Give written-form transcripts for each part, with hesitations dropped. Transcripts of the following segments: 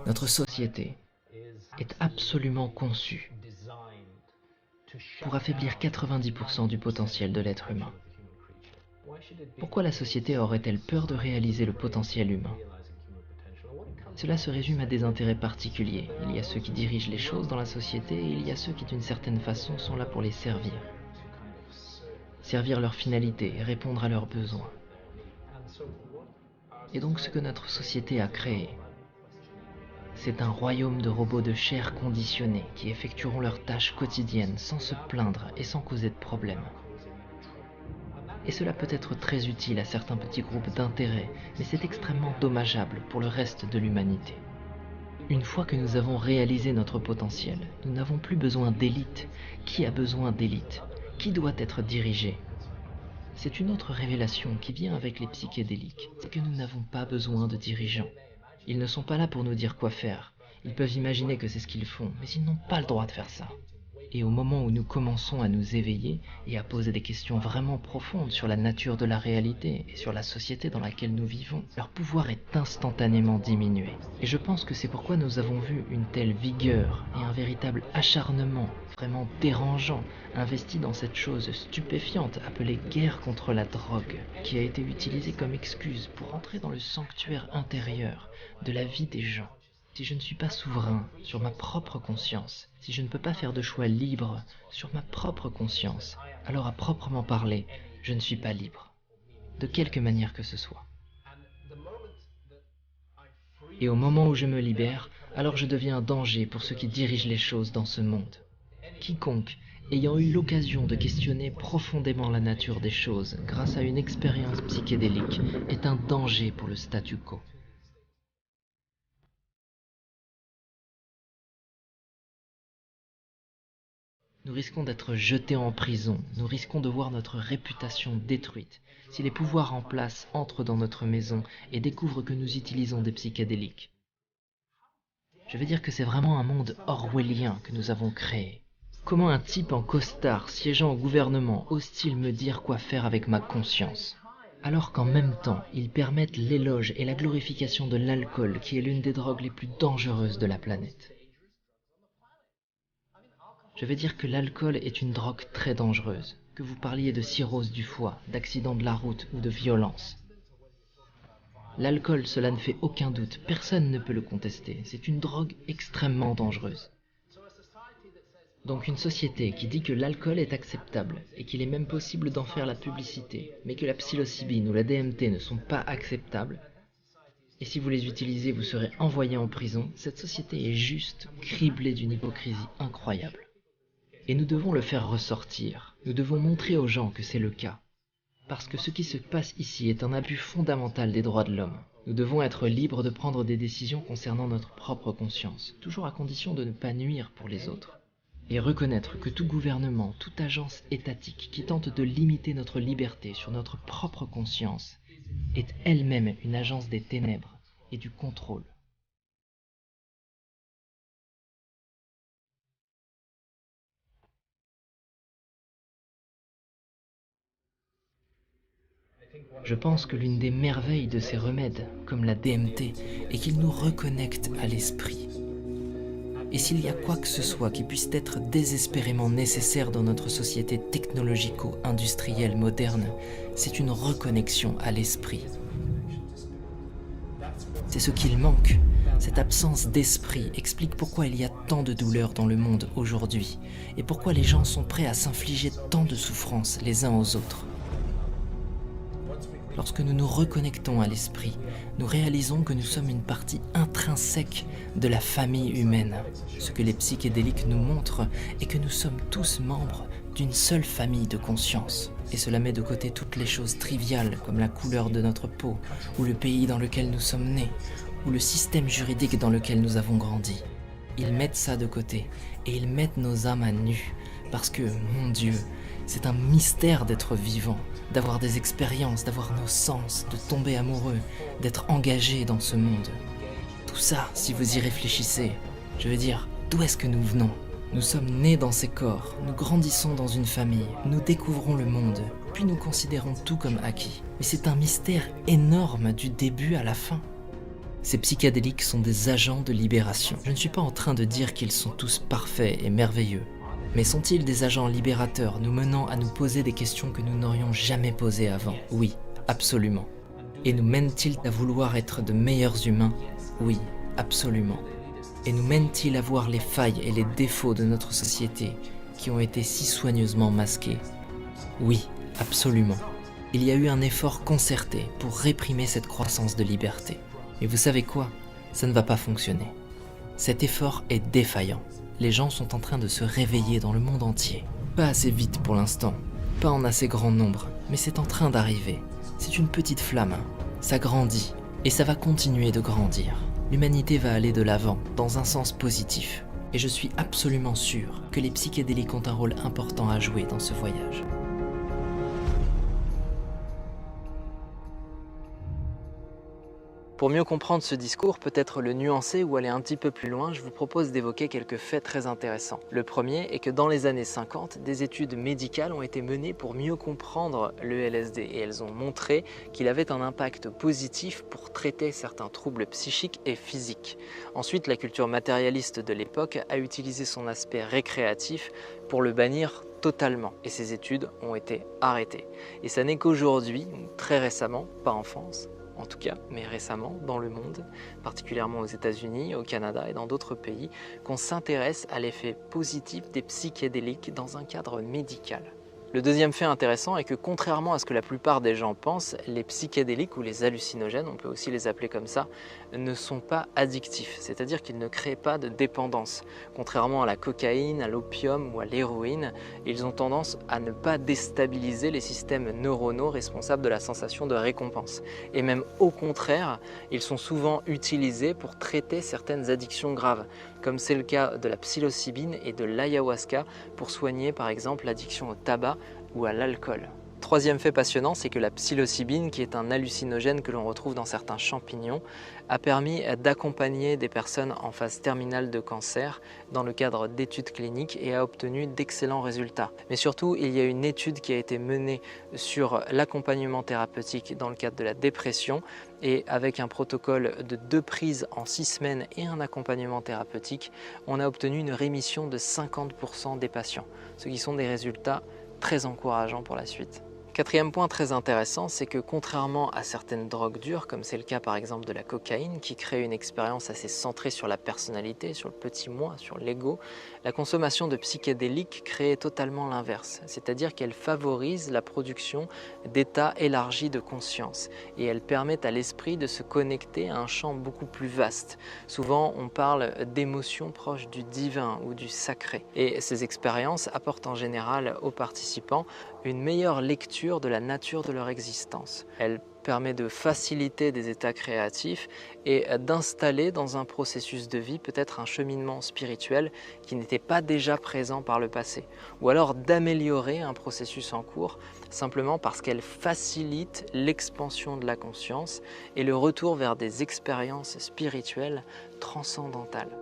Notre société est absolument conçue pour affaiblir 90% du potentiel de l'être humain. Pourquoi la société aurait-elle peur de réaliser le potentiel humain? Cela se résume à des intérêts particuliers. Il y a ceux qui dirigent les choses dans la société et il y a ceux qui d'une certaine façon sont là pour les servir. Servir leurs finalités et répondre à leurs besoins. Et donc ce que notre société a créé, c'est un royaume de robots de chair conditionnés qui effectueront leurs tâches quotidiennes sans se plaindre et sans causer de problème. Et cela peut être très utile à certains petits groupes d'intérêt, mais c'est extrêmement dommageable pour le reste de l'humanité. Une fois que nous avons réalisé notre potentiel, nous n'avons plus besoin d'élite. Qui a besoin d'élite? Qui doit être dirigé? C'est une autre révélation qui vient avec les psychédéliques, c'est que nous n'avons pas besoin de dirigeants. Ils ne sont pas là pour nous dire quoi faire. Ils peuvent imaginer que c'est ce qu'ils font, mais ils n'ont pas le droit de faire ça. Et au moment où nous commençons à nous éveiller et à poser des questions vraiment profondes sur la nature de la réalité et sur la société dans laquelle nous vivons, leur pouvoir est instantanément diminué. Et je pense que c'est pourquoi nous avons vu une telle vigueur et un véritable acharnement, vraiment dérangeant, investi dans cette chose stupéfiante appelée guerre contre la drogue, qui a été utilisée comme excuse pour entrer dans le sanctuaire intérieur de la vie des gens. Si je ne suis pas souverain sur ma propre conscience, si je ne peux pas faire de choix libres sur ma propre conscience, alors à proprement parler, je ne suis pas libre, de quelque manière que ce soit. Et au moment où je me libère, alors je deviens un danger pour ceux qui dirigent les choses dans ce monde. Quiconque, ayant eu l'occasion de questionner profondément la nature des choses grâce à une expérience psychédélique, est un danger pour le statu quo. Nous risquons d'être jetés en prison, nous risquons de voir notre réputation détruite si les pouvoirs en place entrent dans notre maison et découvrent que nous utilisons des psychédéliques. Je veux dire que c'est vraiment un monde orwellien que nous avons créé. Comment un type en costard siégeant au gouvernement ose-t-il me dire quoi faire avec ma conscience? Alors qu'en même temps, ils permettent l'éloge et la glorification de l'alcool qui est l'une des drogues les plus dangereuses de la planète. Je veux dire que l'alcool est une drogue très dangereuse, que vous parliez de cirrhose du foie, d'accident de la route ou de violence. L'alcool, cela ne fait aucun doute, personne ne peut le contester, c'est une drogue extrêmement dangereuse. Donc une société qui dit que l'alcool est acceptable et qu'il est même possible d'en faire la publicité, mais que la psilocybine ou la DMT ne sont pas acceptables, et si vous les utilisez vous serez envoyé en prison, cette société est juste criblée d'une hypocrisie incroyable. Et nous devons le faire ressortir, nous devons montrer aux gens que c'est le cas. Parce que ce qui se passe ici est un abus fondamental des droits de l'homme. Nous devons être libres de prendre des décisions concernant notre propre conscience, toujours à condition de ne pas nuire pour les autres. Et reconnaître que tout gouvernement, toute agence étatique qui tente de limiter notre liberté sur notre propre conscience est elle-même une agence des ténèbres et du contrôle. Je pense que l'une des merveilles de ces remèdes, comme la DMT, est qu'ils nous reconnectent à l'esprit. Et s'il y a quoi que ce soit qui puisse être désespérément nécessaire dans notre société technologico-industrielle moderne, c'est une reconnexion à l'esprit. C'est ce qu'il manque. Cette absence d'esprit explique pourquoi il y a tant de douleurs dans le monde aujourd'hui, et pourquoi les gens sont prêts à s'infliger tant de souffrances les uns aux autres. Lorsque nous nous reconnectons à l'esprit, nous réalisons que nous sommes une partie intrinsèque de la famille humaine. Ce que les psychédéliques nous montrent est que nous sommes tous membres d'une seule famille de conscience. Et cela met de côté toutes les choses triviales comme la couleur de notre peau, ou le pays dans lequel nous sommes nés, ou le système juridique dans lequel nous avons grandi. Ils mettent ça de côté, et ils mettent nos âmes à nu, parce que, mon Dieu, c'est un mystère d'être vivant, d'avoir des expériences, d'avoir nos sens, de tomber amoureux, d'être engagé dans ce monde. Tout ça, si vous y réfléchissez, je veux dire, d'où est-ce que nous venons? Nous sommes nés dans ces corps, nous grandissons dans une famille, nous découvrons le monde, puis nous considérons tout comme acquis. Mais c'est un mystère énorme du début à la fin. Ces psychédéliques sont des agents de libération. Je ne suis pas en train de dire qu'ils sont tous parfaits et merveilleux. Mais sont-ils des agents libérateurs nous menant à nous poser des questions que nous n'aurions jamais posées avant? Oui, absolument. Et nous mènent-ils à vouloir être de meilleurs humains? Oui, absolument. Et nous mènent-ils à voir les failles et les défauts de notre société qui ont été si soigneusement masqués? Oui, absolument. Il y a eu un effort concerté pour réprimer cette croissance de liberté. Et vous savez quoi? Ça ne va pas fonctionner. Cet effort est défaillant. Les gens sont en train de se réveiller dans le monde entier. Pas assez vite pour l'instant, pas en assez grand nombre, mais c'est en train d'arriver. C'est une petite flamme, ça grandit, et ça va continuer de grandir. L'humanité va aller de l'avant, dans un sens positif. Et je suis absolument sûr que les psychédéliques ont un rôle important à jouer dans ce voyage. Pour mieux comprendre ce discours, peut-être le nuancer ou aller un petit peu plus loin, je vous propose d'évoquer quelques faits très intéressants. Le premier est que dans les années 50, des études médicales ont été menées pour mieux comprendre le LSD et elles ont montré qu'il avait un impact positif pour traiter certains troubles psychiques et physiques. Ensuite, la culture matérialiste de l'époque a utilisé son aspect récréatif pour le bannir totalement et ces études ont été arrêtées. Et ça n'est qu'aujourd'hui, très récemment, pas en France, en tout cas, mais récemment dans le monde, particulièrement aux États-Unis, au Canada et dans d'autres pays, qu'on s'intéresse à l'effet positif des psychédéliques dans un cadre médical. Le deuxième fait intéressant est que contrairement à ce que la plupart des gens pensent, les psychédéliques ou les hallucinogènes, on peut aussi les appeler comme ça, ne sont pas addictifs, c'est-à-dire qu'ils ne créent pas de dépendance. Contrairement à la cocaïne, à l'opium ou à l'héroïne, ils ont tendance à ne pas déstabiliser les systèmes neuronaux responsables de la sensation de récompense. Et même au contraire, ils sont souvent utilisés pour traiter certaines addictions graves, comme c'est le cas de la psilocybine et de l'ayahuasca pour soigner par exemple l'addiction au tabac ou à l'alcool. Troisième fait passionnant, c'est que la psilocybine, qui est un hallucinogène que l'on retrouve dans certains champignons, a permis d'accompagner des personnes en phase terminale de cancer dans le cadre d'études cliniques et a obtenu d'excellents résultats. Mais surtout, il y a une étude qui a été menée sur l'accompagnement thérapeutique dans le cadre de la dépression et avec un protocole de 2 prises en 6 semaines et un accompagnement thérapeutique, on a obtenu une rémission de 50% des patients, ce qui sont des résultats très encourageants pour la suite. Quatrième point très intéressant, c'est que contrairement à certaines drogues dures, comme c'est le cas par exemple de la cocaïne, qui crée une expérience assez centrée sur la personnalité, sur le petit moi, sur l'ego, la consommation de psychédéliques crée totalement l'inverse, c'est-à-dire qu'elle favorise la production d'états élargis de conscience et elle permet à l'esprit de se connecter à un champ beaucoup plus vaste. Souvent, on parle d'émotions proches du divin ou du sacré. Et ces expériences apportent en général aux participants une meilleure lecture de la nature de leur existence. Elle permet de faciliter des états créatifs et d'installer dans un processus de vie peut-être un cheminement spirituel qui n'était pas déjà présent par le passé, ou alors d'améliorer un processus en cours simplement parce qu'elle facilite l'expansion de la conscience et le retour vers des expériences spirituelles transcendantales.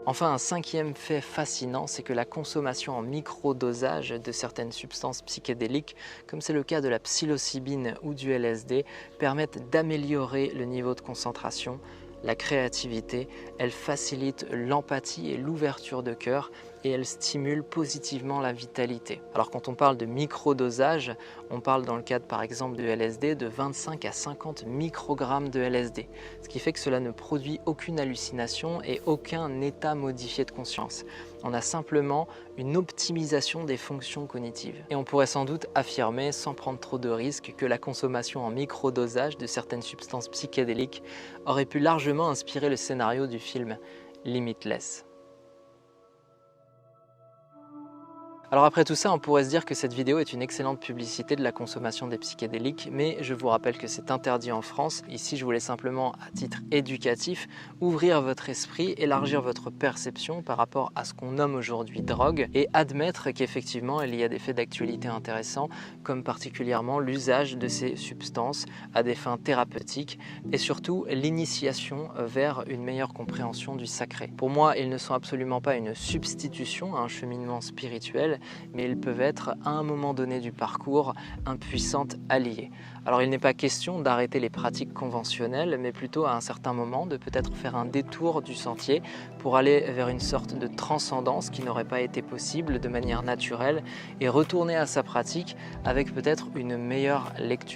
Enfin, un cinquième fait fascinant, c'est que la consommation en microdosage de certaines substances psychédéliques, comme c'est le cas de la psilocybine ou du LSD, permettent d'améliorer le niveau de concentration, la créativité, elle facilite l'empathie et l'ouverture de cœur et elle stimule positivement la vitalité. Alors quand on parle de microdosage, on parle dans le cadre par exemple du LSD de 25 à 50 microgrammes de LSD, ce qui fait que cela ne produit aucune hallucination et aucun état modifié de conscience. On a simplement une optimisation des fonctions cognitives. Et on pourrait sans doute affirmer, sans prendre trop de risques, que la consommation en microdosage de certaines substances psychédéliques aurait pu largement inspirer le scénario du film Limitless. Alors après tout ça, on pourrait se dire que cette vidéo est une excellente publicité de la consommation des psychédéliques, mais je vous rappelle que c'est interdit en France. Ici, je voulais simplement, à titre éducatif, ouvrir votre esprit, élargir votre perception par rapport à ce qu'on nomme aujourd'hui drogue et admettre qu'effectivement, il y a des faits d'actualité intéressants, comme particulièrement l'usage de ces substances à des fins thérapeutiques et surtout l'initiation vers une meilleure compréhension du sacré. Pour moi, ils ne sont absolument pas une substitution à un cheminement spirituel, mais ils peuvent être à un moment donné du parcours un puissant allié. Alors il n'est pas question d'arrêter les pratiques conventionnelles, mais plutôt à un certain moment de peut-être faire un détour du sentier pour aller vers une sorte de transcendance qui n'aurait pas été possible de manière naturelle et retourner à sa pratique avec peut-être une meilleure lecture.